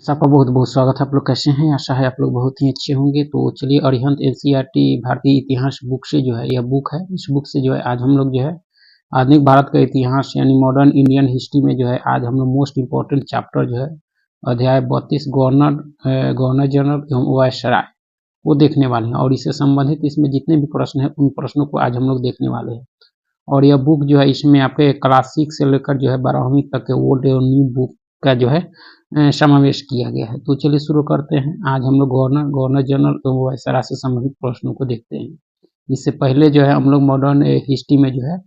सबका बहुत बहुत स्वागत है। आप लोग कैसे हैं? आशा है आप लोग बहुत ही अच्छे होंगे। तो चलिए अरिहंत एनसीईआरटी भारतीय इतिहास बुक से जो है यह बुक है, इस बुक से जो है आज हम लोग जो है आधुनिक भारत का इतिहास यानी मॉडर्न इंडियन हिस्ट्री में जो है आज हम लोग मोस्ट इम्पोर्टेंट चैप्टर जो है अध्याय 32 गवर्नर जनरल एवं वायसराय वो देखने वाले हैं। और इससे संबंधित इसमें जितने भी प्रश्न हैं उन प्रश्नों को आज हम लोग देखने वाले हैं। और यह बुक जो है इसमें आपके क्लास 6 से लेकर जो है 12वीं तक के ओल्ड एवं न्यू बुक का जो है समावेश किया गया है। तो चलिए शुरू करते हैं। आज हम लोग गवर्नर जनरल एवं वायसराय से संबंधित प्रश्नों को देखते हैं। इससे पहले जो है हम लोग मॉडर्न हिस्ट्री में जो है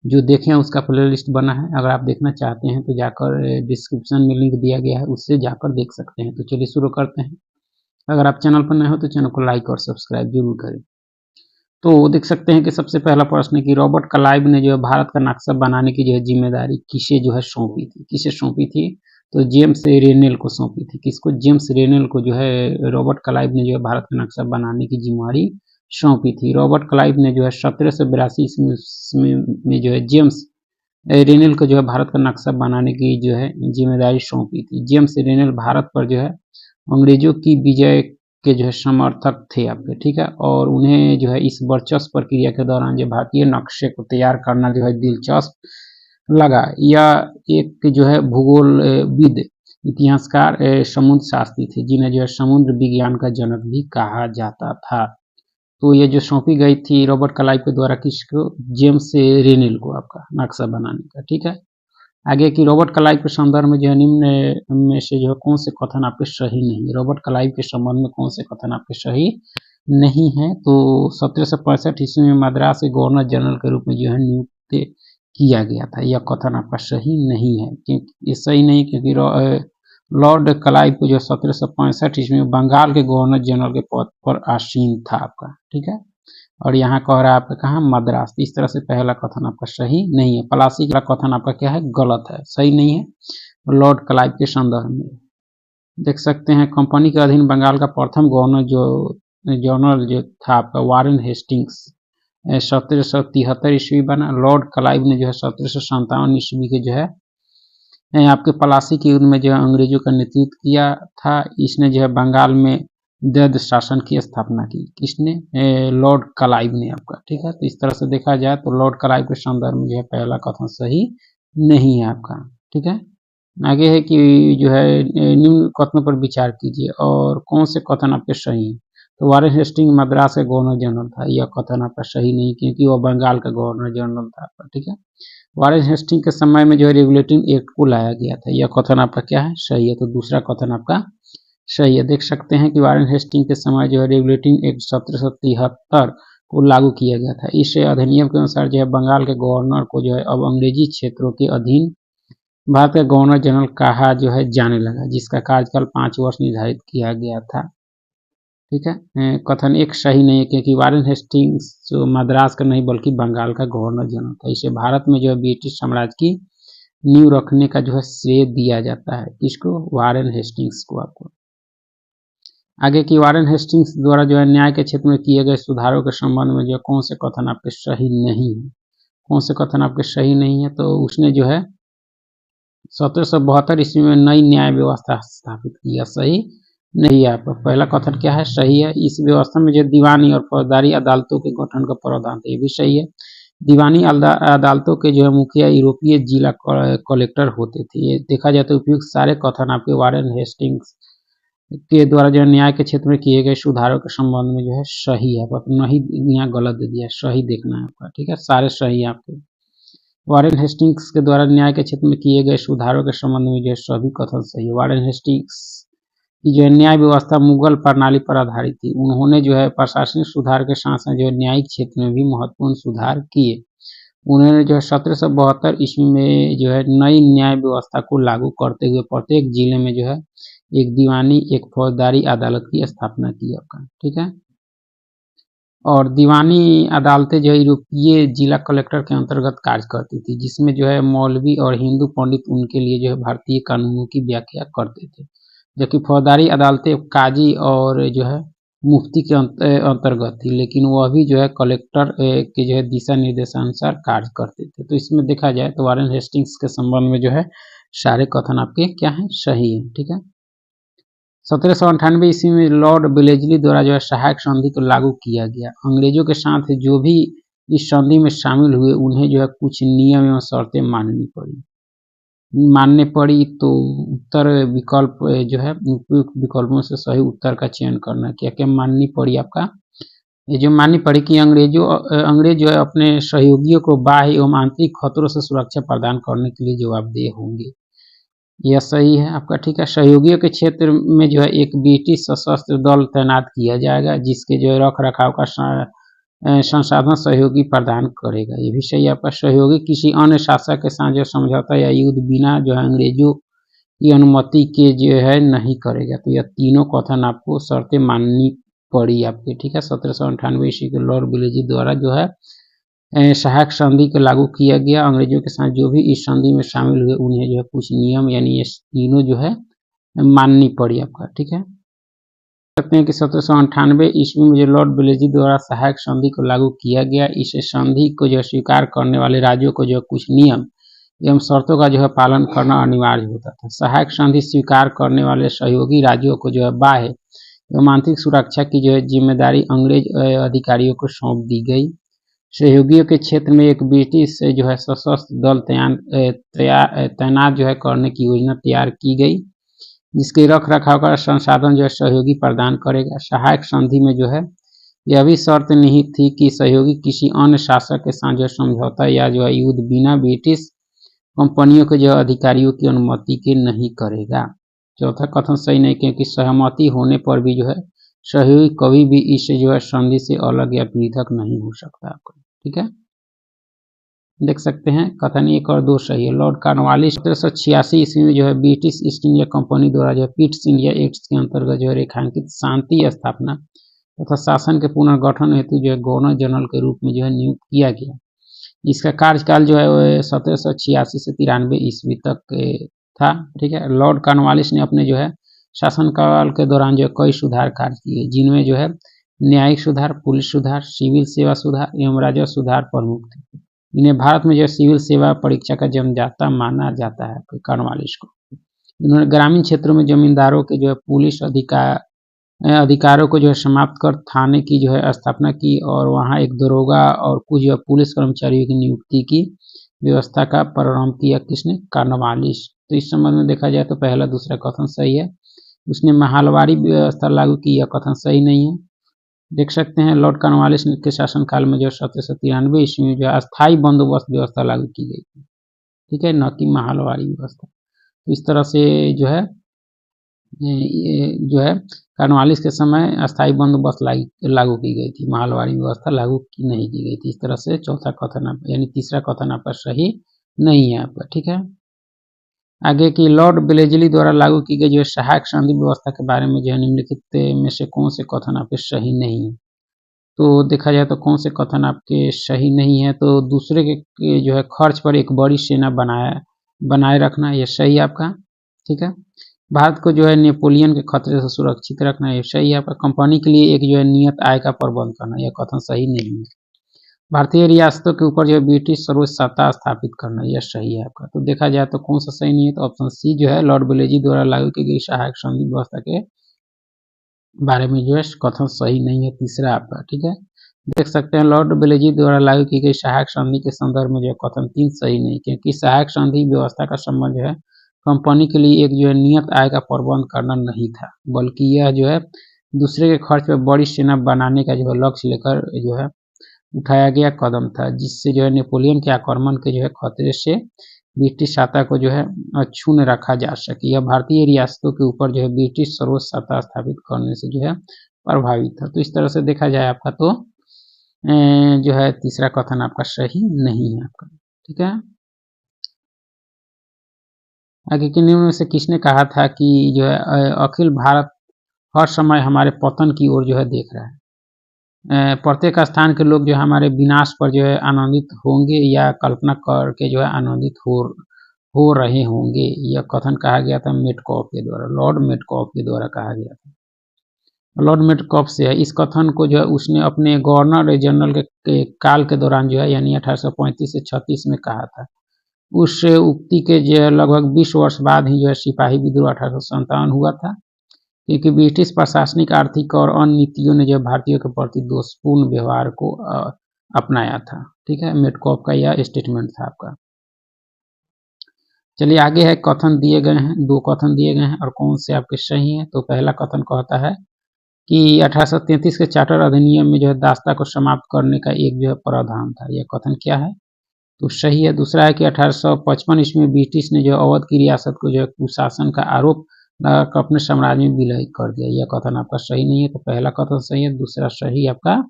जो देखें उसका प्ले लिस्ट बना है। अगर आप देखना चाहते हैं तो जाकर डिस्क्रिप्शन में लिंक दिया गया है, उससे जाकर देख सकते हैं। तो चलिए शुरू करते हैं। अगर आप चैनल पर नए हो तो चैनल को लाइक और सब्सक्राइब जरूर करें। तो देख सकते हैं कि सबसे पहला प्रश्न है कि रॉबर्ट क्लाइव ने जो है भारत का नक्शा बनाने की जो है जिम्मेदारी किसे जो है सौंपी थी? किसे सौंपी थी? तो जेम्स रेनेल को सौंपी थी। किसको? जेम्स रेनेल को जो है रॉबर्ट क्लाइव ने जो है भारत का नक्शा बनाने की जिम्मेदारी सौंपी थी। रॉबर्ट क्लाइव ने जो है 1782 ईस्वी में जो है जेम्स रेनेल को जो है भारत का नक्शा बनाने की जो है जिम्मेदारी सौंपी थी। जेम्स रेनेल भारत पर जो है अंग्रेजों की विजय के जो है समर्थक थे आपके, ठीक है। और उन्हें जो है इस वर्चस्व प्रक्रिया के दौरान जो भारतीय नक्शे को तैयार करना जो है दिलचस्प लगा। या एक जो है भूगोलविद इतिहासकार समुद्र शास्त्री थे जिन्हें जो है समुद्र विज्ञान का जनक भी कहा जाता था। तो ये जो सौंपी गई थी रॉबर्ट क्लाइव के द्वारा किसको? जेम्स रेनेल को आपका नक्शा बनाने का, ठीक है। आगे की रॉबर्ट क्लाइव के संदर्भ में जो है निम्न में से जो है कौन से कथन आपके सही नहीं है? रॉबर्ट क्लाइव के संबंध में कौन से कथन आपके सही नहीं है? तो 1765 ईस्वी में मद्रास के गवर्नर जनरल के रूप में जो है नियुक्त किया गया था, यह कथन आपका सही नहीं है। क्योंकि ये सही नहीं, क्योंकि लॉर्ड क्लाइव को जो 1765 ईस्वी में बंगाल के गवर्नर जनरल के पद पर आसीन था आपका, ठीक है। और यहाँ कह रहा है आपका कहाँ? मद्रास। इस तरह से पहला कथन आपका सही नहीं है। पलासी का कथन आपका क्या है? गलत है, सही नहीं है। लॉर्ड क्लाइव के संदर्भ में देख सकते हैं कंपनी के अधीन बंगाल का प्रथम गवर्नर जनरल जो था आपका वारेन हेस्टिंग्स 1773 ईस्वी बना। लॉर्ड क्लाइव ने जो है 1757 ईस्वी के जो है आपके पलासी के युद्ध में जो है अंग्रेजों का नेतृत्व किया था। इसने जो है बंगाल में द्वैध शासन की स्थापना की। किसने? लॉर्ड क्लाइव ने आपका, ठीक है। तो इस तरह से देखा जाए तो लॉर्ड क्लाइव के संदर्भ में जो है पहला कथन सही नहीं है आपका, ठीक है। आगे है कि जो है निम्न कथनों पर विचार कीजिए और कौन से कथन आपके सही हैं। तो वारेन हेस्टिंग मद्रास का गवर्नर जनरल था, यह कथन आपका सही नहीं क्योंकि वह बंगाल का गवर्नर जनरल था आपका, ठीक है। वारेन हेस्टिंग के समय में जो है रेगुलेटिंग एक्ट को लाया गया था, यह कथन आपका क्या है? सही है। तो दूसरा कथन आपका सही है। देख सकते हैं कि वारेन हेस्टिंग के समय जो है रेगुलेटिंग एक्ट 1773 को लागू किया गया था। इस अधिनियम के अनुसार जो है बंगाल के गवर्नर को जो है अब अंग्रेजी क्षेत्रों के अधीन भारत का गवर्नर जनरल कहा जो है जाने लगा, जिसका कार्यकाल 5 वर्ष निर्धारित किया गया था, ठीक है। कथन एक सही नहीं है क्योंकि वारेन हेस्टिंग्स जो मद्रास का नहीं बल्कि बंगाल का गवर्नर जनरल था। इसे भारत में जो है ब्रिटिश साम्राज्य की नींव रखने का जो है श्रेय दिया जाता है। किसको? वारेन हेस्टिंग्स को आपको। आगे की वारेन हेस्टिंग्स द्वारा जो है न्याय के क्षेत्र में किए गए सुधारों के संबंध में जो कौन से कथन आपके सही नहीं है? कौन से कथन आपके सही नहीं है? तो उसने जो है 1772 ईस्वी में नई न्याय व्यवस्था स्थापित किया, सही नहीं है आपका। पहला कथन क्या है? सही है। इस व्यवस्था में जो दीवानी और फौजदारी अदालतों के गठन का प्रावधान था, ये भी सही है। दीवानी अदालतों के जो है मुखिया यूरोपीय जिला कलेक्टर होते थे। ये देखा जाए तो उपयुक्त सारे कथन आपके वारेन हेस्टिंग्स के द्वारा जो है न्याय के क्षेत्र में किए गए सुधारों के संबंध में जो है सही है। नहीं, यहाँ गलत दे दिया, सही देखना है आपका, ठीक है। सारे सही है आपके। वारेन हेस्टिंग्स के द्वारा न्याय के क्षेत्र में किए गए सुधारों के संबंध में जो है सभी कथन सही है। वारेन हेस्टिंग्स की जो है न्याय व्यवस्था मुगल प्रणाली पर आधारित थी। उन्होंने जो है प्रशासनिक सुधार के साथ साथ जो है न्यायिक क्षेत्र में भी महत्वपूर्ण सुधार किए। उन्होंने जो है 1772 ईस्वी में जो है नई न्याय व्यवस्था को लागू करते हुए प्रत्येक जिले में जो है एक दीवानी एक फौजदारी अदालत की स्थापना की आपका, ठीक है। और दीवानी अदालतें जो है यूरोपीय जिला कलेक्टर के अंतर्गत कार्य करती थी, जिसमें जो है मौलवी और हिंदू पंडित उनके लिए जो है भारतीय कानूनों की व्याख्या करते थे। जबकि फौजदारी अदालतें काजी और जो है मुफ्ती के अंतर्गत थी, लेकिन वह भी जो है कलेक्टर के जो है दिशा निर्देशानुसार कार्य करते थे। तो इसमें देखा जाए तो वारेन हेस्टिंग्स के संबंध में जो है सारे कथन आपके क्या हैं? सही है, ठीक है। 1798 ईस्वी में लॉर्ड वेलेस्ली द्वारा जो है सहायक संधि को लागू किया गया। अंग्रेजों के साथ जो भी इस संधि में शामिल हुए उन्हें जो है कुछ नियम एवं शर्तें माननी पड़ी। तो उत्तर विकल्प जो है उपयुक्त विकल्पों से सही उत्तर का चयन करना। क्या क्या माननी पड़ी आपका? ये जो माननी पड़ी कि अंग्रेज जो है अपने सहयोगियों को बाह्य एवं आंतरिक खतरों से सुरक्षा प्रदान करने के लिए जवाबदेह होंगे। यह सही है आपका, ठीक है। सहयोगियों के क्षेत्र में जो है एक ब्रिटिश सशस्त्र दल तैनात किया जाएगा जिसके जो है रख रखाव का संसाधन सहयोगी प्रदान करेगा। ये भी सही है आपका। सहयोगी किसी अन्य शासक के साथ जो समझौता या युद्ध बिना जो है अंग्रेजों की अनुमति के जो है नहीं करेगा। तो यह तीनों कथन आपको शर्तें माननी पड़ी आपके, ठीक है। 1798 ईस्वी के लॉर्ड वेलेस्ली द्वारा जो है सहायक संधि को लागू किया गया। अंग्रेजों के साथ जो भी इस संधि में शामिल हुए उन्हें जो है कुछ नियम यानी ये तीनों जो है माननी पड़ी आपका, ठीक है। सकते हैं कि 1798 ईस्वी में जो लॉर्ड वेलेस्ली द्वारा सहायक संधि को लागू किया गया, इस संधि को जो स्वीकार करने वाले राज्यों को जो कुछ नियम एवं शर्तों का जो है पालन करना अनिवार्य होता था। सहायक संधि स्वीकार करने वाले सहयोगी राज्यों को जो है बाह्य एवं आंतरिक सुरक्षा की जो है जिम्मेदारी अंग्रेज अधिकारियों को सौंप दी गई। सहयोगियों के क्षेत्र में एक ब्रिटिश जो है सशस्त्र दल तैनात जो है करने की योजना तैयार की गई जिसके रख रखाव का संसाधन जो है सहयोगी प्रदान करेगा। सहायक संधि में जो है यह भी शर्त निहित थी कि सहयोगी किसी अन्य शासक के साथ जो समझौता या जो है युद्ध बिना ब्रिटिश कंपनियों के जो अधिकारियों की अनुमति के नहीं करेगा। चौथा कथन सही नहीं, क्योंकि सहमति होने पर भी जो है सहयोगी कभी भी इस जो है संधि से अलग या पृथक नहीं हो सकता आपका, ठीक है। देख सकते हैं कथन 1 और 2 सही है। लॉर्ड कॉर्नवालिस 1786 ईस्वी में जो है ब्रिटिश ईस्ट इंडिया कंपनी द्वारा जो है पिट्स इंडिया एक्ट के अंतर्गत जो है रेखांकित शांति स्थापना तथा शासन के पुनर्गठन हेतु जो है गवर्नर जनरल के रूप में जो है नियुक्त किया गया। इसका कार्यकाल जो है 1786 से 93 ईस्वी तक था, ठीक है। लॉर्ड कॉर्नवालिस ने अपने जो है शासनकाल के दौरान जो कई सुधार कार्य किए जिनमें जो है न्यायिक सुधार, पुलिस सुधार, सिविल सेवा सुधार एवं राजस्व सुधार प्रमुख थे। इन्हें भारत में जो सिविल सेवा परीक्षा का जन्मदाता माना जाता है कॉर्नवालिस को। इन्होंने ग्रामीण क्षेत्रों में जमींदारों के जो है पुलिस अधिकारों को जो है समाप्त कर थाने की जो है स्थापना की और वहाँ एक दरोगा और कुछ जो पुलिस कर्मचारियों की नियुक्ति की व्यवस्था का प्रारंभ किया। किसने? कॉर्नवालिस। तो इस संबंध में देखा जाए तो पहला दूसरा कथन सही है। उसने महालवाड़ी व्यवस्था लागू की, यह कथन सही नहीं है। देख सकते हैं लॉर्ड कॉर्नवालिस के शासनकाल में जो 1793 ईस्वी में जो अस्थायी बंदोबस्त व्यवस्था लागू की गई थी, ठीक है, न कि महालवाड़ी व्यवस्था। तो इस तरह से जो है कॉर्नवालिस के समय अस्थायी बंदोबस्त लागू की गई थी, महालवाड़ी व्यवस्था लागू नहीं की गई थी। इस तरह से चौथा कथन यानी तीसरा कथन आपका सही नहीं है आपका, ठीक है। आगे की लॉर्ड वेलेस्ली द्वारा लागू की गई जो सहायक संधि व्यवस्था के बारे में जो है निम्नलिखित में से कौन से कथन आपके सही नहीं है। तो देखा जाए तो कौन से कथन आपके सही नहीं है। तो दूसरे के जो है खर्च पर एक बड़ी सेना बनाए रखना, यह सही है आपका, ठीक है। भारत को जो है नेपोलियन के खतरे से सुरक्षित रखना, यह सही है आपका। कंपनी के लिए एक जो है नियत आय का प्रबंध करना, यह कथन सही नहीं है। भारतीय रियासतों के ऊपर जो है ब्रिटिश सर्वोच्च सत्ता स्थापित करना, यह सही है आपका। तो देखा जाए तो कौन सा सही नहीं है, तो ऑप्शन सी जो है लॉर्ड वेलेस्ली द्वारा लागू की गई सहायक संधि व्यवस्था के बारे में जो है कथन सही नहीं है, तीसरा आपका, ठीक है। देख सकते हैं लॉर्ड वेलेस्ली द्वारा लागू की गई सहायक संधि के संदर्भ में जो कथन 3 सही नहीं, क्योंकि सहायक संधि व्यवस्था का संबंध जो है कंपनी के लिए एक जो है नियत आय का प्रबंध करना नहीं था, बल्कि यह जो है दूसरे के खर्च पर बड़ी सेना बनाने का जो है लक्ष्य लेकर जो है उठाया गया कदम था, जिससे जो है नेपोलियन के आक्रमण के जो है खतरे से ब्रिटिश सत्ता को जो है अक्षुण्ण रखा जा सके। यह भारतीय रियासतों के ऊपर जो है ब्रिटिश सर्वोच्च सत्ता स्थापित करने से जो है प्रभावित था। तो इस तरह से देखा जाए आपका तो जो है तीसरा कथन आपका सही नहीं है आपका, ठीक है। आगे के नियम में से किसने कहा था कि जो है अखिल भारत हर समय हमारे पतन की ओर जो है देख रहा है। प्रत्येक स्थान के लोग जो हमारे विनाश पर जो है आनंदित होंगे या कल्पना करके जो है आनंदित हो रहे होंगे, यह कथन कहा गया था मेटकॉफ के द्वारा, लॉर्ड मेटकॉफ के द्वारा कहा गया था। लॉर्ड मेटकॉफ से है। इस कथन को जो है उसने अपने गवर्नर जनरल के काल के दौरान जो है यानी 1835 से 36 में कहा था। उस उक्ति के जो लगभग 20 वर्ष बाद ही जो है सिपाही विद्रोह 1857 हुआ था। क्योंकि ब्रिटिश प्रशासनिक, आर्थिक और अन्य नीतियों ने जो भारतीयों के प्रति दोषपूर्ण व्यवहार को अपनाया था। ठीक है, मेडकॉफ का यह स्टेटमेंट था आपका। चलिए आगे है, कथन दिए गए हैं, 2 कथन दिए गए हैं और कौन से आपके सही हैं। तो पहला कथन कहता है कि 1833 के चार्टर अधिनियम में जो है दासता को समाप्त करने का एक जो है प्रावधान था। यह कथन क्या है? तो सही है। दूसरा है कि 1855 ईस्वी में ब्रिटिश ने जो अवध की रियासत को जो है कुशासन का आरोप लगाकर अपने साम्राज्य में विलय कर दिया। यह कथन आपका सही नहीं है। तो पहला कथन सही है, दूसरा सही आपका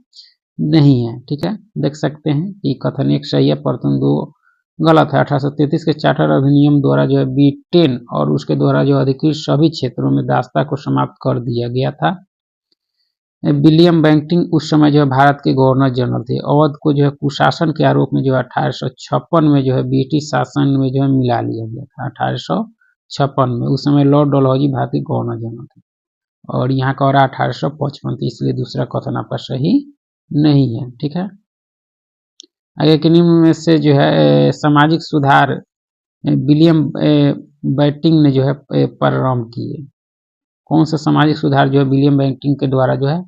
नहीं है। ठीक है, देख सकते हैं कि कथन 1 सही है, प्रथम 2 गलत है। 1833 के चार्टर अधिनियम द्वारा जो है ब्रिटेन और उसके द्वारा जो अधिकृत सभी क्षेत्रों में दासता को समाप्त कर दिया गया था। विलियम बेंटिंक उस समय जो है भारत के गवर्नर जनरल थे। अवध को जो है कुशासन के आरोप में जो है 1856 में जो है ब्रिटिश शासन में जो है मिला लिया गया था। 1856 में, उस समय लॉर्ड डलहौजी भारतीय गवर्नर जनरल थे और यहाँ का हो रहा है 1855, तो इसलिए दूसरा कथन आपका सही नहीं है। ठीक है, आगे के निम्न में से जो है सामाजिक सुधार विलियम बेंटिंक ने जो है प्रारंभ किए। कौन सा सामाजिक सुधार जो है विलियम बेंटिंक के द्वारा जो है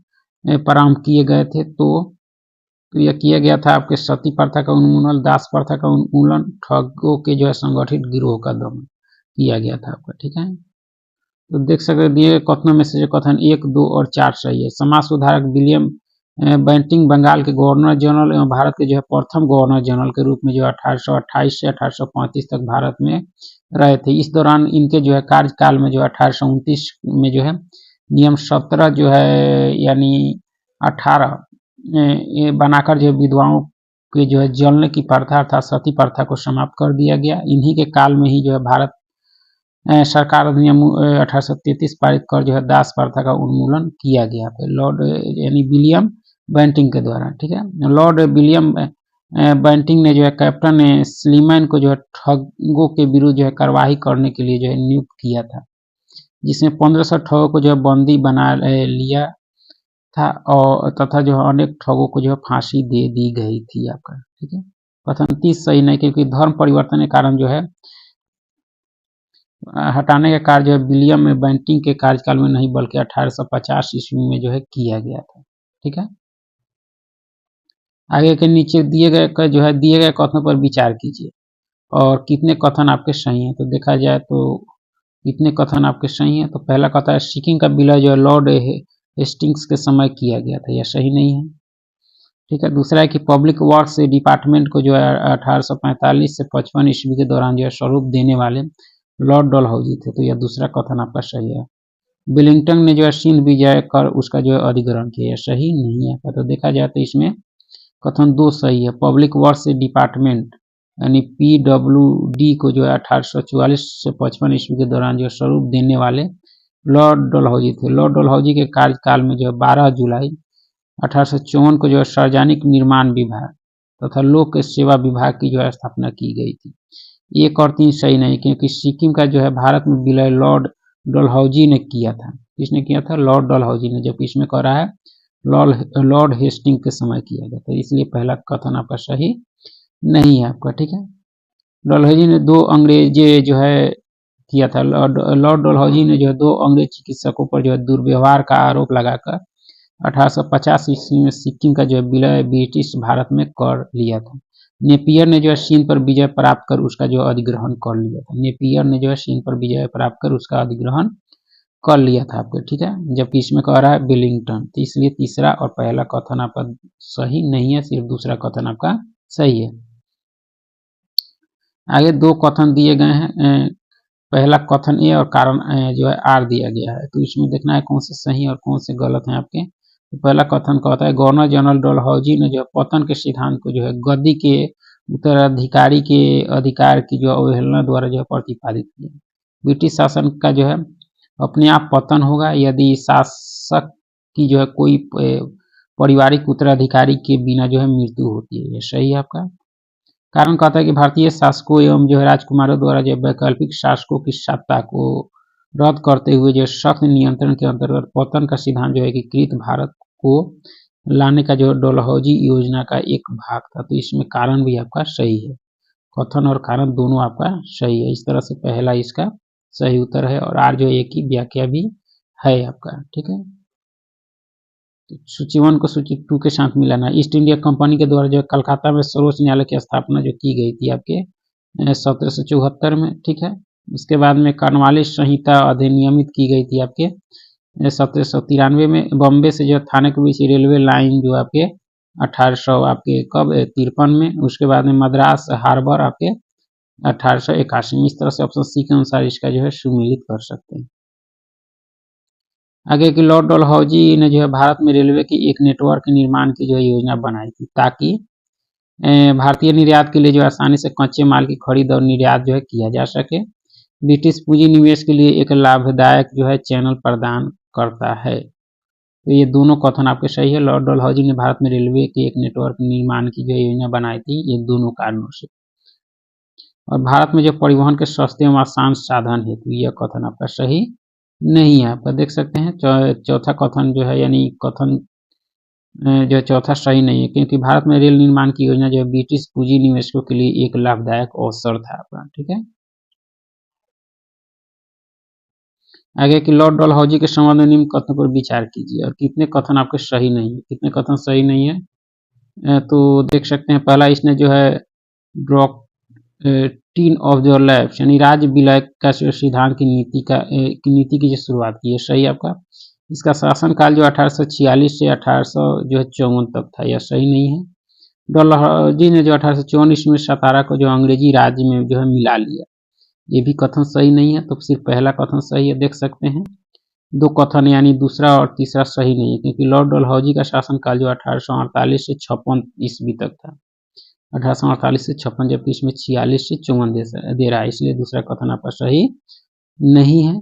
प्रारंभ किए गए थे? तो यह किया गया था आपके सती प्रथा का उन्मूलन, दास प्रथा का उन्मूलन, ठगों के जो है संगठित गिरोह का दमन किया गया था आपका। ठीक है, तो देख सकते दिए गए कथनों में से जो कथन 1, 2 और 4 सही है। समाज सुधारक विलियम बेंटिंक बंगाल के गवर्नर जनरल एवं भारत के जो है प्रथम गवर्नर जनरल के रूप में जो 1828 से 1835 तक भारत में रहे थे। इस दौरान इनके जो है कार्यकाल में जो 1829 में जो है नियम 17 जो है यानी 18 ये बनाकर जो विधवाओं के जो है जलने की प्रथा अर्थात सती प्रथा को समाप्त कर दिया गया। इन्हीं के काल में ही जो है भारत सरकार अधिनियम 1833 पारित कर जो है दास प्रथा का उन्मूलन किया गया लॉर्ड यानी विलियम बेंटिंक के द्वारा। ठीक है, लॉर्ड विलियम बेंटिंक ने जो है कैप्टन स्लीमैन को जो है ठगों के विरुद्ध जो है कार्रवाई करने के लिए जो है नियुक्त किया था, जिसमें 1500 ठगों को जो है बंदी बना लिया था और तथा जो है अनेक ठगों को जो है फांसी दे दी गई थी आपका। ठीक है, कथन 30 सही नहीं, क्योंकि धर्म परिवर्तन के कारण जो है हटाने का कार्य जो है विलियम बेंटिंक के कार्यकाल में नहीं बल्कि 1850 ईस्वी में जो है किया गया था। ठीक है, आगे के नीचे दिए गए जो है दिए गए कथनों पर विचार कीजिए और कितने कथन आपके सही हैं। तो देखा जाए तो कितने कथन आपके सही हैं। तो पहला कथन है सिक्किम का विलय जो है लॉर्ड हेस्टिंग्स के समय किया गया था। यह सही नहीं है। ठीक है, दूसरा है कि पब्लिक वर्क्स डिपार्टमेंट को जो है 1845 से 55 ईस्वी के दौरान जो है स्वरूप देने वाले लॉर्ड डलहौजी थे। तो यह दूसरा कथन आपका सही है। विलिंगटन ने जो है सिंध विजय कर उसका जो है अधिग्रहण किया, यह सही नहीं है। तो देखा जाए तो इसमें कथन 2 सही है। पब्लिक वर्क्स डिपार्टमेंट यानी PWD को जो है 1844 से 55 ईस्वी के दौरान जो स्वरूप देने वाले लॉर्ड डलहौजी थे। लॉर्ड डलहौजी के कार्यकाल में जो है 12 जुलाई 1854 को जो है सार्वजनिक निर्माण विभाग तथा लोक सेवा विभाग की जो है स्थापना की गई थी। 1 और 3 सही नहीं, क्योंकि सिक्किम का जो है भारत में विलय लॉर्ड डलहौजी ने किया था। किसने किया था? लॉर्ड डलहौजी ने, जबकि इसमें कह रहा है लॉर्ड हेस्टिंग के समय किया गया था। इसलिए पहला कथन आपका सही नहीं है आपका। ठीक है, डलहौजी ने 2 अंग्रेजे जो है किया था। लॉर्ड डलहौजी ने जो है 2 अंग्रेज चिकित्सकों पर जो है दुर्व्यवहार का आरोप लगाकर 1850 ईस्वी में सिक्किम का जो है विलय ब्रिटिश भारत में कर लिया था। नेपियर ने जो है सिंध पर विजय प्राप्त कर उसका जो अधिग्रहण कर लिया था। नेपियर ने जो है सिंध पर विजय प्राप्त कर उसका अधिग्रहण कर लिया था आपको। ठीक है, जबकि इसमें कह रहा है विलिंगटन। तो इसलिए तीसरा और पहला कथन आपका सही नहीं है, सिर्फ दूसरा कथन आपका सही है। आगे 2 कथन दिए गए हैं। पहला कथन ए और कारण जो है आर दिया गया है। तो इसमें देखना है कौन से सही और कौन से गलत हैं आपके। तो पहला कथन कहता है गवर्नर जनरल डलहौजी ने जो पतन के सिद्धांत को जो है गद्दी के उत्तराधिकारी के अधिकार की जो अवहेलना द्वारा जो है प्रतिपादित किया। ब्रिटिश शासन का जो है अपने आप पतन होगा यदि शासक की जो है कोई पारिवारिक उत्तराधिकारी के बिना जो है मृत्यु होती है। ये सही है आपका। कारण कहता है कि भारतीय शासकों एवं जो है राजकुमारों द्वारा जो वैकल्पिक शासकों की सत्ता को रद्द करते हुए जो सख्त नियंत्रण के अंतर्गत पतन का सिद्धांत जो है एकीकृत भारत को लाने का जो डलहौजी योजना का एक भाग था। तो इसमें कारण भी आपका सही है। कथन और कारण दोनों आपका सही है। इस तरह से पहला इसका सही उत्तर है और आर जो एक ही व्याख्या भी है आपका, ठीक है। तो सूची 1 को सूची 2 के साथ मिलाना। ईस्ट इंडिया कंपनी के द्वारा जो कलकत्ता में सर्वोच्च न्यायालय की स्थापना जो की गई थी आपके 1774 में, ठीक है। उसके बाद में कॉर्नवालिस संहिता अधिनियमित की गई थी आपके 1793 में। बॉम्बे से जो थाने के बीच रेलवे लाइन जो आपके 1800 आपके कब 53 में। उसके बाद में मद्रास हार्बर आपके 1881 में। इस तरह से ऑप्शन सी के अनुसार इसका जो है सुमेलित कर सकते हैं। आगे की लॉर्ड डलहौजी ने जो है भारत में रेलवे की एक नेटवर्क निर्माण की जो है योजना बनाई थी, ताकि भारतीय निर्यात के लिए जो आसानी से कच्चे माल की खरीद और निर्यात जो है किया जा सके। ब्रिटिश पूंजी निवेश के लिए एक लाभदायक जो है चैनल प्रदान करता है। तो ये दोनों कथन आपके सही है। लॉर्ड डलहौजी ने भारत में रेलवे के एक नेटवर्क निर्माण की जो योजना बनाई थी, ये दोनों कारणों से। और भारत में जो परिवहन के सस्ते एवं आसान साधन है, तो यह कथन आपका सही नहीं है। आपका देख सकते हैं चौथा कथन जो है, यानी कथन जो चौथा सही नहीं है, क्योंकि भारत में रेल निर्माण की योजना जो है ब्रिटिश पूंजी निवेशकों के लिए एक लाभदायक अवसर था आपका, ठीक है। आगे कि लॉर्ड डलहौजी के संबंध में निम्न कथन पर विचार कीजिए। और कितने कथन आपके सही नहीं है, कितने कथन सही नहीं है, तो देख सकते हैं। पहला, इसने जो है डॉक्ट्रिन ऑफ द लैब्स यानी राज्य विलय का सिद्धांत की नीति की जो शुरुआत की है, सही आपका। इसका शासनकाल जो 1846 से 1854 तक था, यह सही नहीं है। डलहौजी ने जो 1854 में सतारा को जो अंग्रेजी राज्य में जो है मिला लिया, ये भी कथन सही नहीं है। तो सिर्फ पहला कथन सही है, देख सकते हैं। दो कथन यानी दूसरा और तीसरा सही नहीं है, क्योंकि लॉर्ड डलहौजी का शासनकाल जो 1848 से 56 ईस्वी तक था। 1848 से 56, जबकि इसमें 46 से 54 दे रहा है, इसलिए दूसरा कथन आपका सही नहीं है।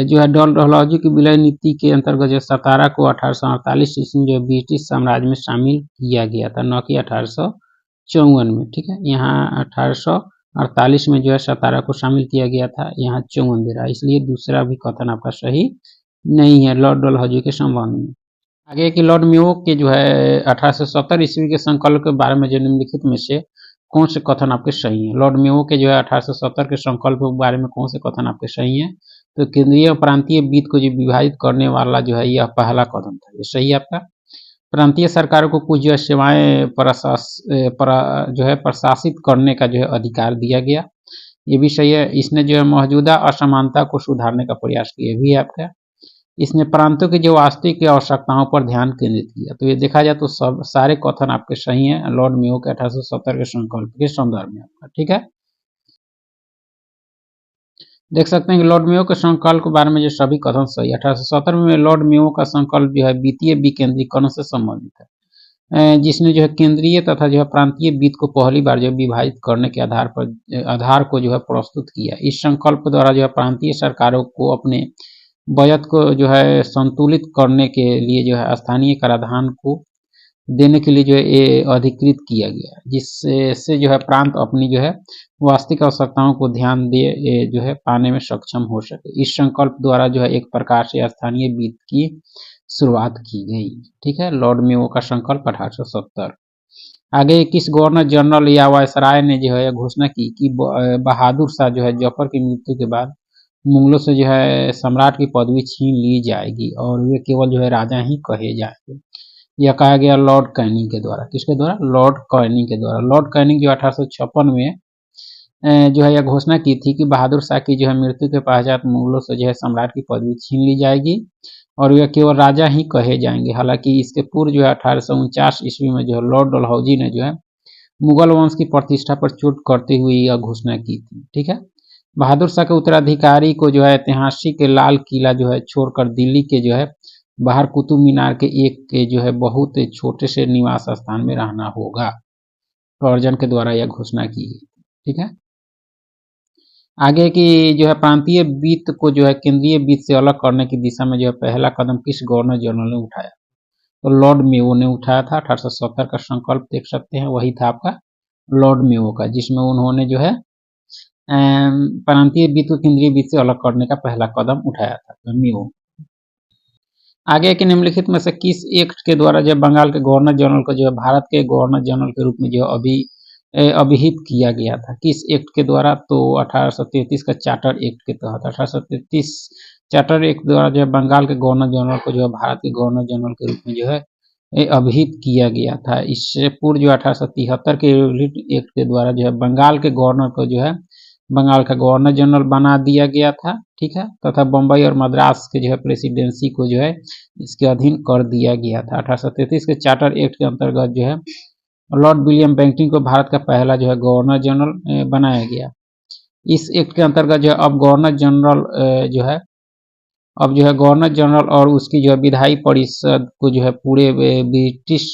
जो है डलहौजी की विलय नीति के अंतर्गत जो सतारा को 1848 ईस्वी जो ब्रिटिश साम्राज्य में शामिल किया गया था, न कि 1854 में, ठीक है। यहाँ 1848 में जो है सतारा को शामिल किया गया था, यहाँ 54 दे रहा है, इसलिए दूसरा भी कथन आपका सही नहीं है लॉर्ड डलहौजी के संबंध में। आगे की लॉर्ड मेयो के जो है 1870 ईस्वी के संकल्प के बारे में जो निम्नलिखित में से कौन से कथन आपके सही हैं। लॉर्ड मेयो के जो है 1870 के संकल्प के बारे में कौन से कथन आपके सही हैं। तो केंद्रीय और प्रांतीय वित्त को जो विभाजित करने वाला जो है, यह पहला कदम था, ये सही है आपका। प्रांतीय सरकारों को कुछ जो है सेवाएं जो है प्रशासित करने का जो है अधिकार दिया गया, ये भी सही है। इसने जो है मौजूदा असमानता को सुधारने का प्रयास किया, भी है आपका। इसने प्रांतों की जो वास्तविक आवश्यकताओं पर ध्यान केंद्रित किया। तो ये देखा जाए तो सब सारे कथन आपके सही हैं लॉर्ड मेयो के 1870 के संकल्प के संदर्भ में आपका, ठीक है। देख सकते हैं कि लॉर्ड मेयो के संकल्प के बारे में जो सभी कथन सही। 1870 में लॉर्ड मेयो का संकल्प जो है वित्तीय विकेंद्रीकरण से संबंधित है, जिसने जो है केंद्रीय तथा जो है प्रांतीय वित्त को पहली बार जो विभाजित करने के आधार को जो है प्रस्तुत किया। इस संकल्प द्वारा जो है प्रांतीय सरकारों को अपने बजट को जो है संतुलित करने के लिए जो है स्थानीय कराधान को देने के लिए जो है ये अधिकृत किया गया, जिससे जो है प्रांत अपनी जो है वास्तविक आवश्यकताओं को ध्यान दे जो है पाने में सक्षम हो सके। इस संकल्प द्वारा जो है एक प्रकार से स्थानीय वित्त की शुरुआत की गई, ठीक है। लॉर्ड मेयो का संकल्प 1870। आगे किस गवर्नर जनरल या वायसराय ने जो है घोषणा की कि बहादुर शाह जो है जफर की मृत्यु के बाद मुगलों से जो है सम्राट की पदवी छीन ली जाएगी और वे केवल जो है राजा ही कहे जाएंगे। यह कहा गया लॉर्ड कैनिंग के द्वारा। किसके द्वारा? लॉर्ड कैनिंग के द्वारा। लॉर्ड कैनिंग जो 1856 में जो है यह घोषणा की थी कि बहादुर शाह की जो है मृत्यु के पश्चात मुगलों से जो है सम्राट की पदवी छीन ली जाएगी और वे केवल राजा ही कहे जाएंगे। हालांकि इसके पूर्व जो है 1849 ईस्वी में जो है लॉर्ड डलहौजी ने जो है मुगल वंश की प्रतिष्ठा पर चोट करते हुए यह घोषणा की थी, ठीक है। बहादुर शाह के उत्तराधिकारी को जो है ऐतिहासिक लाल किला जो है छोड़कर दिल्ली के जो है बाहर कुतुब मीनार के एक के जो है बहुत छोटे से निवास स्थान में रहना होगा। कर्जन के द्वारा यह घोषणा की गई, ठीक है। आगे की जो है प्रांतीय वित्त को जो है केंद्रीय वित्त से अलग करने की दिशा में जो है पहला कदम किस गवर्नर जनरल ने उठाया? तो लॉर्ड मेयो ने उठाया था। 1870 का संकल्प देख सकते हैं, वही था आपका लॉर्ड मेयो का, जिसमें उन्होंने जो है प्रांतीय वित्त को केंद्रीय वित्त से अलग करने का पहला कदम उठाया था, तो मेयो। आगे के निम्नलिखित में से किस एक्ट के द्वारा जब बंगाल के गवर्नर जनरल को जो है भारत के गवर्नर जनरल के रूप में जो अभिहित किया गया था? किस एक्ट के द्वारा? तो 1833 का चार्टर एक्ट के तहत। 1833 चार्टर एक्ट द्वारा जो है बंगाल के गवर्नर जनरल को जो है भारत के गवर्नर जनरल के रूप में जो है अभिहित किया गया था। इससे पूर्व जो 1873 के रिट एक्ट के द्वारा जो है बंगाल के गवर्नर को जो है बंगाल का गवर्नर जनरल बना दिया गया था, ठीक है, तथा बम्बई और मद्रास के जो है प्रेसिडेंसी को जो है इसके अधीन कर दिया गया था। 1833 के चार्टर एक्ट के अंतर्गत जो है लॉर्ड विलियम बेंटिंग को भारत का पहला जो है गवर्नर जनरल बनाया गया। इस एक्ट के अंतर्गत जो है अब गवर्नर जनरल गवर्नर जनरल और उसकी जो है विधायी परिषद को जो है पूरे ब्रिटिश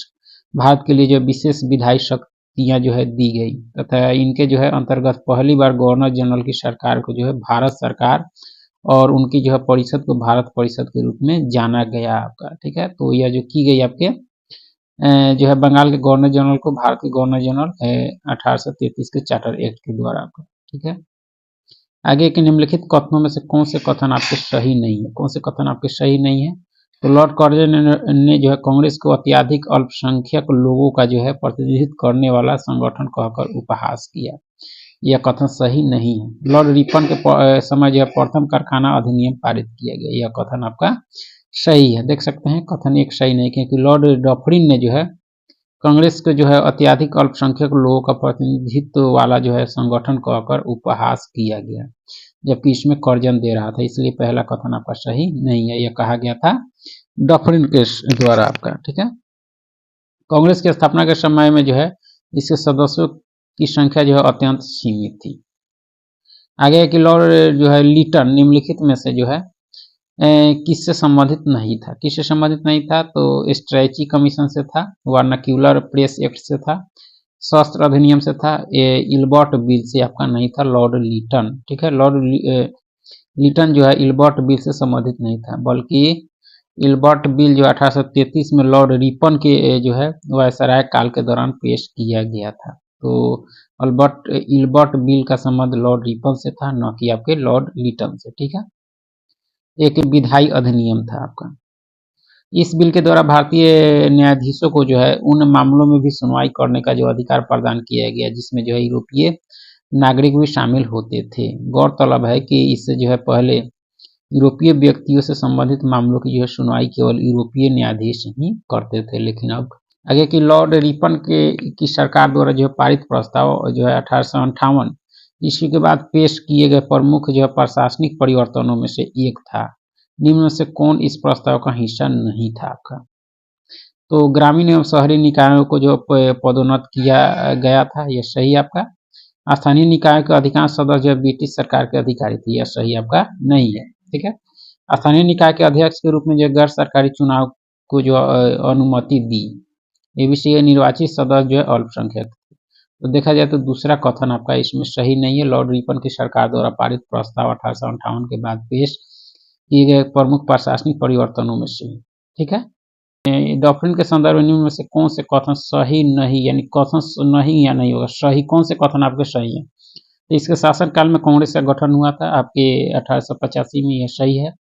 भारत के लिए जो विशेष विधायी शक्तियां जो है दी गई, तथा इनके जो है अंतर्गत पहली बार गवर्नर जनरल की सरकार को जो है भारत सरकार और उनकी जो है परिषद को भारत परिषद के रूप में जाना गया आपका, ठीक है। तो यह जो की गई आपके जो है बंगाल के गवर्नर जनरल को भारत के गवर्नर जनरल 1833 के चार्टर एक्ट के द्वारा आपका, ठीक है। आगे के निम्नलिखित कथनों में से कौन से कथन आपके सही नहीं है, कौन से कथन आपके सही नहीं है? तो लॉर्ड कर्जन ने जो है कांग्रेस को अत्यधिक अल्पसंख्यक लोगों का जो है प्रतिनिधित्व करने वाला संगठन कहकर उपहास किया, यह कथन सही नहीं है। लॉर्ड रिपन के समय जो है प्रथम कारखाना अधिनियम पारित किया गया, यह कथन आपका सही है। देख सकते हैं कथन एक सही नहीं, क्योंकि लॉर्ड डफरिन ने जो है कांग्रेस के जो है अत्यधिक अल्पसंख्यक लोगों का प्रतिनिधित्व वाला जो है संगठन कहकर उपहास किया गया, जबकि इसमें कर्जन दे रहा था, इसलिए पहला कथन आपका सही नहीं है। यह कहा गया था डफरिन के द्वारा आपका, ठीक है। कांग्रेस की स्थापना के समय में जो है इसके सदस्यों की संख्या जो है अत्यंत सीमित थी। आगे कि लॉर्ड जो है लीटन निम्नलिखित में से जो है किससे संबंधित नहीं था, किससे संबंधित नहीं था? तो स्ट्रैची कमीशन से था, वर्नाक्यूलर प्रेस एक्ट से था, शस्त्र अधिनियम से था, इल्बर्ट बिल से आपका नहीं था लॉर्ड लीटन, ठीक है। लॉर्ड लीटन जो है इल्बर्ट बिल से संबंधित नहीं था, बल्कि इल्बर्ट बिल जो 1833 में लॉर्ड रिपन के जो है वायसराय काल के दौरान पेश किया गया था। तो इल्बर्ट बिल का संबंध लॉर्ड रिपन से था, न कि आपके लॉर्ड लीटन से, ठीक है। एक विधायी अधिनियम था आपका। इस बिल के द्वारा भारतीय न्यायाधीशों को जो है उन मामलों में भी सुनवाई करने का जो अधिकार प्रदान किया गया जिसमें जो है यूरोपीय नागरिक भी शामिल होते थे। गौरतलब है कि इससे जो है पहले यूरोपीय व्यक्तियों से संबंधित मामलों की जो है सुनवाई केवल यूरोपीय न्यायाधीश ही करते थे, लेकिन अब आगे की लॉर्ड रिपन की सरकार द्वारा जो है पारित प्रस्ताव जो है 1858 ईस्वी के बाद पेश किए गए प्रमुख जो है प्रशासनिक परिवर्तनों में से एक था। निम्न में से कौन इस प्रस्ताव का हिस्सा नहीं था आपका? तो ग्रामीण एवं शहरी निकायों को जो पदोन्नत किया गया था, यह सही आपका। स्थानीय निकायों के अधिकांश सदस्य जो ब्रिटिश सरकार के अधिकारी थे, यह सही आपका नहीं है, ठीक है। स्थानीय निकाय के अध्यक्ष के रूप में जो गैर सरकारी चुनाव को जो अनुमति दी, ये निर्वाचित सदस्य जो है अल्पसंख्यक। तो देखा जाए तो दूसरा कथन आपका इसमें सही नहीं है। लॉर्ड रिपन की सरकार द्वारा पारित प्रस्ताव 1858 के बाद पेश किए गए प्रमुख प्रशासनिक परिवर्तनों में से, ठीक है। डॉक्ट्रिन के संदर्भ में से कौन से कथन सही नहीं, यानी कथन नहीं या नहीं होगा, सही कौन से कथन आपके सही है? तो इसके शासनकाल में कांग्रेस का गठन हुआ था आपके 1885 में, यह सही है।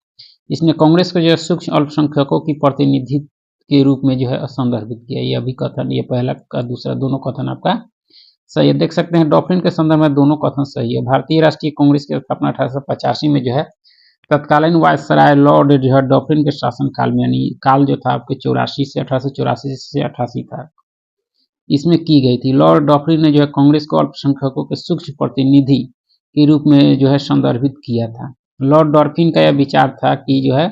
इसने कांग्रेस को जो है सूक्ष्म अल्पसंख्यकों की प्रतिनिधित्व के रूप में जो है संदर्भित किया, यह भी कथन, ये पहला का दूसरा दोनों कथन आपका सही है। देख सकते हैं डॉक्ट्रिन के संदर्भ में दोनों कथन सही है। भारतीय राष्ट्रीय कांग्रेस की स्थापना 1885 में जो है तत्कालीन वायसराय लॉर्ड जो है डॉक्ट्रिन के शासन काल में, यानी काल जो था आपके 1884 से 88 था, इसमें की गई थी। लॉर्ड डॉक्ट्रिन ने जो है कांग्रेस को अल्पसंख्यकों के सूक्ष्म प्रतिनिधि के रूप में जो है संदर्भित किया था। लॉर्ड डॉल्फिन का यह विचार था कि जो है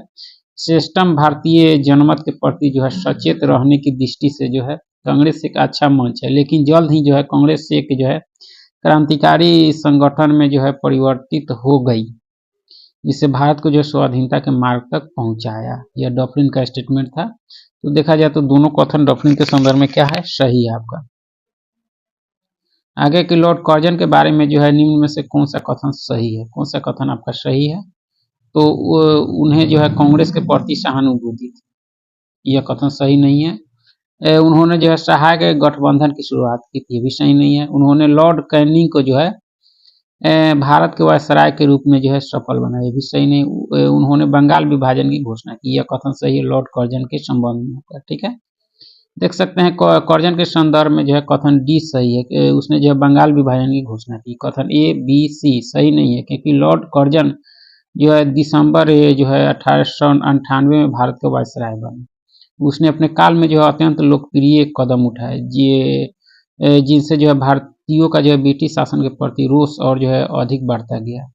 सिस्टम भारतीय जनमत के प्रति जो है सचेत रहने की दृष्टि से जो है कांग्रेस एक अच्छा मंच है, लेकिन जल्द ही जो है कांग्रेस से एक जो है क्रांतिकारी संगठन में जो है परिवर्तित हो गई, जिससे भारत को जो स्वाधीनता के मार्ग तक पहुंचाया। यह डॉक्ट्रिन का स्टेटमेंट था। तो देखा जाए तो दोनों कथन डॉक्ट्रिन के संदर्भ में क्या है, सही है आपका। आगे के लॉर्ड कर्जन के बारे में जो है निम्न में से कौन सा कथन सही है, कौन सा कथन आपका सही है? तो उन्हें जो है कांग्रेस के प्रति सहानुभूति थी, यह कथन सही नहीं है। उन्होंने जो है सहायक गठबंधन की शुरुआत की थी, भी सही नहीं है। उन्होंने लॉर्ड कैनिंग को जो है भारत के वायसराय के रूप में जो है सफल बनाया, भी सही नहीं। उन्होंने बंगाल विभाजन की घोषणा की, यह कथन सही है लॉर्ड कर्जन के संबंध में, ठीक है। देख सकते हैं कर्जन के संदर्भ में जो है कथन डी सही है कि उसने जो है बंगाल विभाजन की घोषणा की। कथन ए बी सी सही नहीं है, क्योंकि लॉर्ड कर्जन जो है दिसंबर जो है 1898 में भारत का वायसराय बने। उसने अपने काल में जो है अत्यंत लोकप्रिय कदम उठाए जिनसे जो है भारतीयों का जो है ब्रिटिश शासन के प्रति रोष और जो है अधिक बढ़ता गया।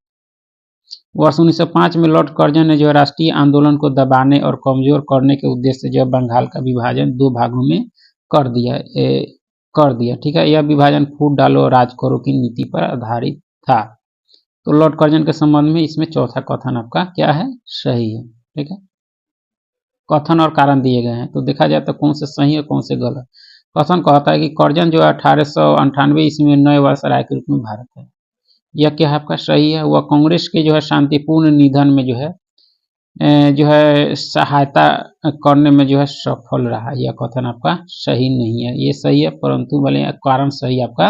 वर्ष 1905 में लॉर्ड कर्जन ने जो है राष्ट्रीय आंदोलन को दबाने और कमजोर करने के उद्देश्य से जो बंगाल का विभाजन 2 भागों में कर दिया। ठीक है, यह विभाजन फूट डालो और राज करो की नीति पर आधारित था। तो लॉर्ड कर्जन के संबंध में इसमें चौथा कथन आपका क्या है, सही है। ठीक है, कथन और कारण दिए गए हैं, तो देखा जाए तो कौन से सही और कौन से गलत। कथन कहता है कि कर्जन जो है 1898 ईस्वी में नए वायसराय के रूप में भारत है, यह क्या है आपका सही है। वह कांग्रेस के जो है शांतिपूर्ण निधन में जो है सहायता करने में जो है सफल रहा। यह कथन आपका सही नहीं है, ये सही है परंतु भले कारण सही आपका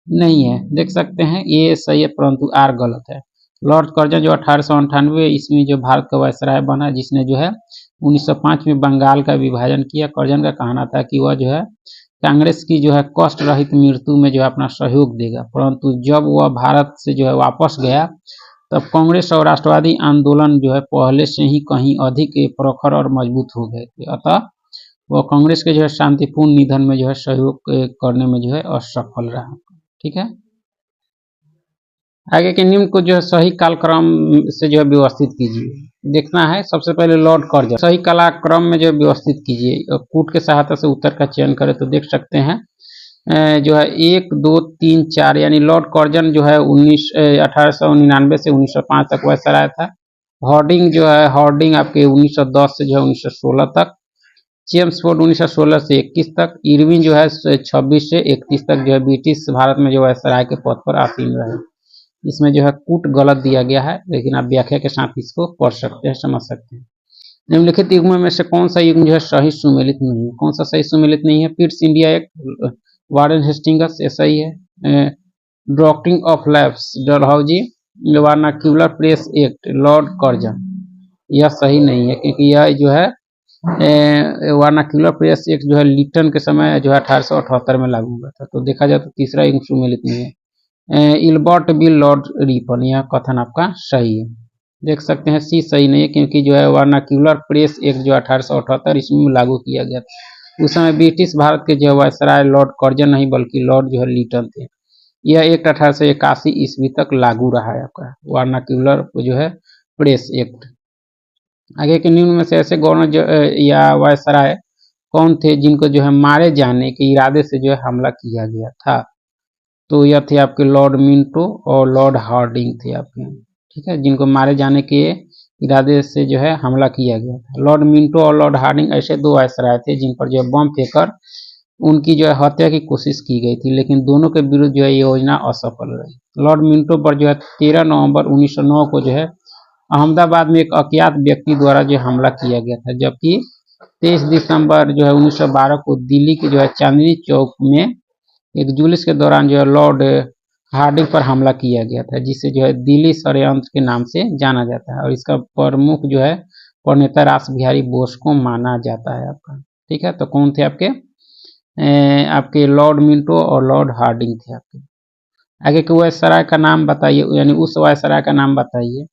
नहीं है। देख सकते हैं ये सही है परंतु आर गलत है। लॉर्ड कर्जन जो 1898 ईस्वी जो भारत का वायसराय बना, जिसने जो है 1905 में बंगाल का विभाजन किया। कर्जन का कहना था कि वह जो है कांग्रेस की जो है कष्ट रहित मृत्यु में जो है अपना सहयोग देगा, परंतु जब वह भारत से जो है वापस गया तब कांग्रेस और राष्ट्रवादी आंदोलन जो है पहले से ही कहीं अधिक प्रखर और मजबूत हो गए थे, अतः वह कांग्रेस के जो है शांतिपूर्ण निधन में जो है सहयोग करने में जो है असफल रहा। ठीक है, आगे के निम्न को जो है सही कालक्रम से जो है व्यवस्थित कीजिए। देखना है सबसे पहले लॉर्ड कर्जन, सही कालक्रम में जो है व्यवस्थित कीजिए। कूट के सहायता से उत्तर का चयन करें तो देख सकते हैं जो है 1, 2, 3, 4 यानी लॉर्ड कर्जन जो है 1899 से 1905 तक वायसराय था। हॉर्डिंग आपके 1910 से जो है 1916 तक। चेम्सफोर्ड 1916 से 21 तक। इरविन जो है 26 से 31 तक जो है ब्रिटिश भारत में जो वायसराय के पद पर आसीन रहे। इसमें जो है कूट गलत दिया गया है, लेकिन आप व्याख्या के साथ इसको पढ़ सकते हैं, समझ सकते हैं। निम्नलिखित युग्म में से कौन सा युग्म जो है सही सुमेलित नहीं है। कौन सा सही सुमेलित नहीं है। Pitt's India Act, Warren Hastings, ऐसा ही है। ड्रॉकिंग ऑफ लैब्स, Dalhousie, Vernacular Press Act, Lord Curzon, यह सही नहीं है क्योंकि यह जो है वर्नाक्यूलर प्रेस एक्ट जो है लिटन के समय जो है 1878 में लागू हुआ था। तो देखा जाए तो तीसरा युग्म सुमेलित नहीं है। इल्बर्ट बिल लॉर्ड रिपन, यह कथन आपका सही है। देख सकते हैं सी सही नहीं है क्योंकि जो है वर्नाक्यूलर प्रेस एक्ट जो 1878 इसमें लागू किया गया था। उस समय ब्रिटिश भारत के जो वायसराय लॉर्ड कर्जन नहीं बल्कि लॉर्ड जो है लिटन थे। यह एक्ट 1881 ईस्वी तक लागू रहा है आपका वर्नाक्यूलर जो है प्रेस एक्ट। आगे के निम्न में से ऐसे गवर्नर या वायसराय कौन थे जिनको जो है मारे जाने के इरादे से जो है हमला किया गया था। तो यह थे आपके लॉर्ड मिंटो और लॉर्ड हार्डिंग थे आपके। ठीक है, जिनको मारे जाने के इरादे से जो है हमला किया गया था। लॉर्ड मिंटो और लॉर्ड हार्डिंग ऐसे 2 वायसराय थे जिन पर जो है बम फेंककर उनकी जो है हत्या की कोशिश की गई थी, लेकिन दोनों के विरुद्ध जो है ये योजना असफल रही। लॉर्ड मिंटो पर जो है 13 नवंबर 1909 को जो है अहमदाबाद में एक अज्ञात व्यक्ति द्वारा जो हमला किया गया था, जबकि 23 दिसंबर जो है 1912 को दिल्ली के जो है चांदनी चौक में एक जुलूस के दौरान जो है लॉर्ड हार्डिंग पर हमला किया गया था, जिसे जो है दिल्ली षड्यंत्र के नाम से जाना जाता है और इसका प्रमुख जो है प्रणेता रास बिहारी बोस को माना जाता है आपका। ठीक है, तो कौन थे आपके लॉर्ड मिंटो और लॉर्ड हार्डिंग थे आपके। आगे के वायसराय का नाम बताइए, यानी उस वायसराय का नाम बताइए।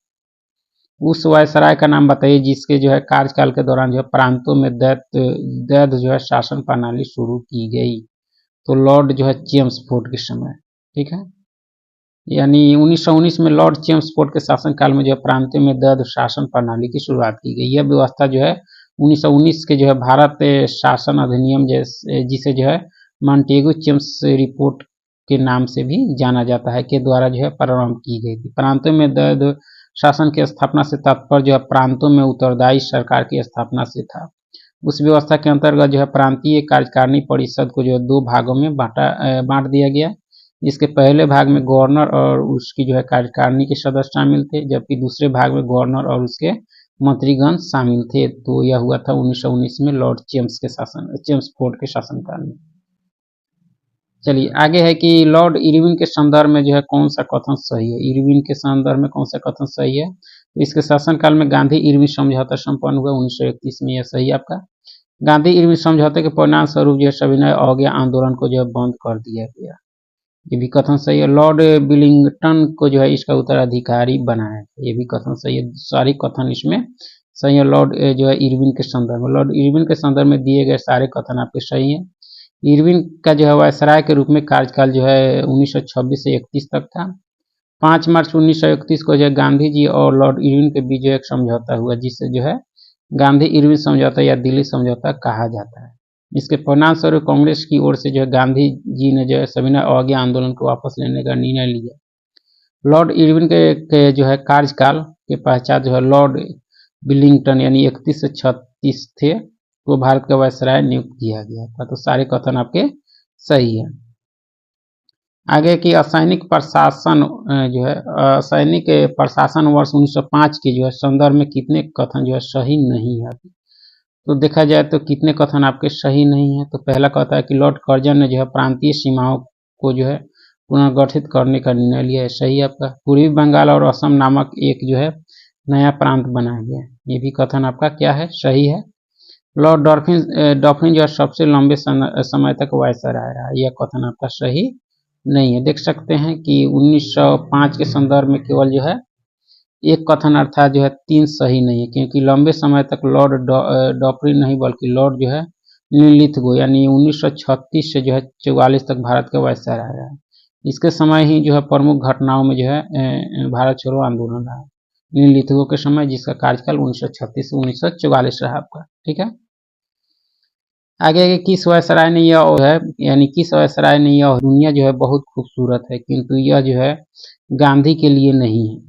उस वायसराय का नाम बताइए जिसके जो है कार्यकाल के दौरान जो है प्रांतों में दैध जो है शासन प्रणाली शुरू की गई। तो लॉर्ड जो है चेम्सफोर्ड के समय। ठीक है, यानी 1919 में लॉर्ड चेम्सफोर्ड के शासनकाल में जो है प्रांतों में दैध शासन प्रणाली की शुरुआत की गई। यह व्यवस्था जो है 1919 के जो है भारत शासन अधिनियम जिसे जो है मॉन्टेगू चेम्स रिपोर्ट के नाम से भी जाना जाता है के द्वारा जो है प्रारंभ की गई थी। प्रांतों में दैध शासन की स्थापना से तात्पर्य जो है प्रांतों में उत्तरदायी सरकार की स्थापना से था। उस व्यवस्था के अंतर्गत जो है प्रांतीय कार्यकारिणी परिषद को जो है 2 भागों में बांट दिया गया। इसके पहले भाग में गवर्नर और उसकी जो है कार्यकारिणी के सदस्य शामिल थे, जबकि दूसरे भाग में गवर्नर और उसके मंत्रीगण शामिल थे। तो यह हुआ था 1919 में लॉर्ड चेम्सफोर्ड के शासनकाल में। चलिए आगे है कि लॉर्ड इरविन के संदर्भ में जो है कौन सा कथन सही है। इरविन के संदर्भ में कौन सा कथन सही है। तो इसके शासनकाल में गांधी इरविन समझौता संपन्न हुआ 1931 में, यह सही आपका। गांधी इरविन समझौते के परिणाम स्वरूप जो है सविनय अवज्ञा आंदोलन को जो है बंद कर दिया गया। ये भी कथन सही है। लॉर्ड विलिंगटन को जो है इसका उत्तराधिकारी बनाया, ये भी कथन सही है। सारी कथन इसमें सही है। लॉर्ड जो है इरविन के संदर्भ में, लॉर्ड इरविन के संदर्भ में दिए गए सारे कथन आपके सही हैं। इरविन का जो है वायसराय के रूप में कार्यकाल जो है 1926 से 31 तक था। 5 मार्च 1931 को जो है गांधी जी और लॉर्ड इरविन के बीच जो एक समझौता हुआ, जिससे जो है गांधी इरविन समझौता या दिल्ली समझौता कहा जाता है। इसके परिणाम स्वरूप कांग्रेस की ओर से जो है गांधी जी ने जो है सविनय अवज्ञा आंदोलन को वापस लेने का निर्णय लिया। लॉर्ड इरविन के जो है कार्यकाल के पश्चात जो है लॉर्ड विलिंगटन यानी 31 से 36 थे को भारत का वायसराय नियुक्त किया गया था। तो सारे कथन आपके सही है। आगे की असैनिक प्रशासन जो है असैनिक प्रशासन वर्ष 1905 के जो है संदर्भ में कितने कथन जो है सही नहीं है। तो देखा जाए तो कितने कथन आपके सही नहीं है। तो पहला कहता है कि लॉर्ड कर्जन ने जो है प्रांतीय सीमाओं को जो है पुनर्गठित करने का निर्णय लिया है, सही आपका। पूर्वी बंगाल और असम नामक एक जो है नया प्रांत बनाया गया, ये भी कथन आपका क्या है, सही है। लॉर्ड डॉल्फिन जो है सबसे लंबे समय तक वायसराय रहा, यह कथन आपका सही नहीं है। देख सकते हैं कि 1905 के संदर्भ में केवल जो है एक कथन अर्थात जो है 3 सही नहीं है, क्योंकि लंबे समय तक लॉर्ड डॉल्फिन नहीं बल्कि लॉर्ड जो है लिथगो यानी 1936 से जो है 44 तक भारत का वायसराय रहा है। इसके समय ही जो है प्रमुख घटनाओं में जो है भारत छोड़ो आंदोलन रहा, लिथगो के समय, जिसका कार्यकाल 1936 से 1944 रहा आपका। ठीक है। आगे किस वायसराय ने यह है यानी किस वायसराय ने यह दुनिया जो है बहुत खूबसूरत है किंतु यह जो है गांधी के लिए नहीं है,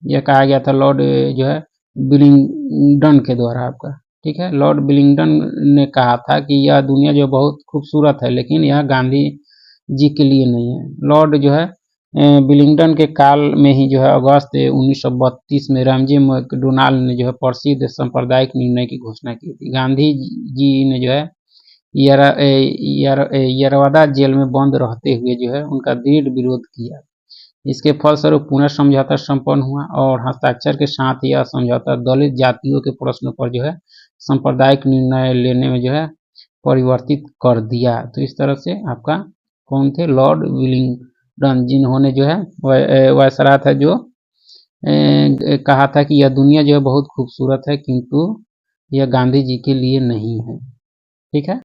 यह कहा गया था लॉर्ड जो है विलिंगडन के द्वारा आपका। ठीक है। लॉर्ड विलिंगडन ने कहा था कि यह दुनिया जो बहुत खूबसूरत है लेकिन यह गांधी जी के लिए नहीं है। लॉर्ड जो है विलिंगडन के काल में ही जो है अगस्त 1932 में रामजी मैकडोनाल्ड ने जो है प्रसिद्ध सांप्रदायिक निर्णय की घोषणा की थी। गांधी जी ने जो है यरवदा जेल में बंद रहते हुए जो है उनका दृढ़ विरोध किया। इसके फलस्वरूप पुनः समझौता संपन्न हुआ और हस्ताक्षर के साथ यह समझौता दलित जातियों के प्रश्नों पर जो है सांप्रदायिक निर्णय लेने में जो है परिवर्तित कर दिया। तो इस तरह से आपका कौन थे, लॉर्ड विलिंगडन, जिन्होंने जो है वायसराय था जो कहा था कि यह दुनिया जो है बहुत खूबसूरत है किंतु यह गांधी जी के लिए नहीं है। ठीक है।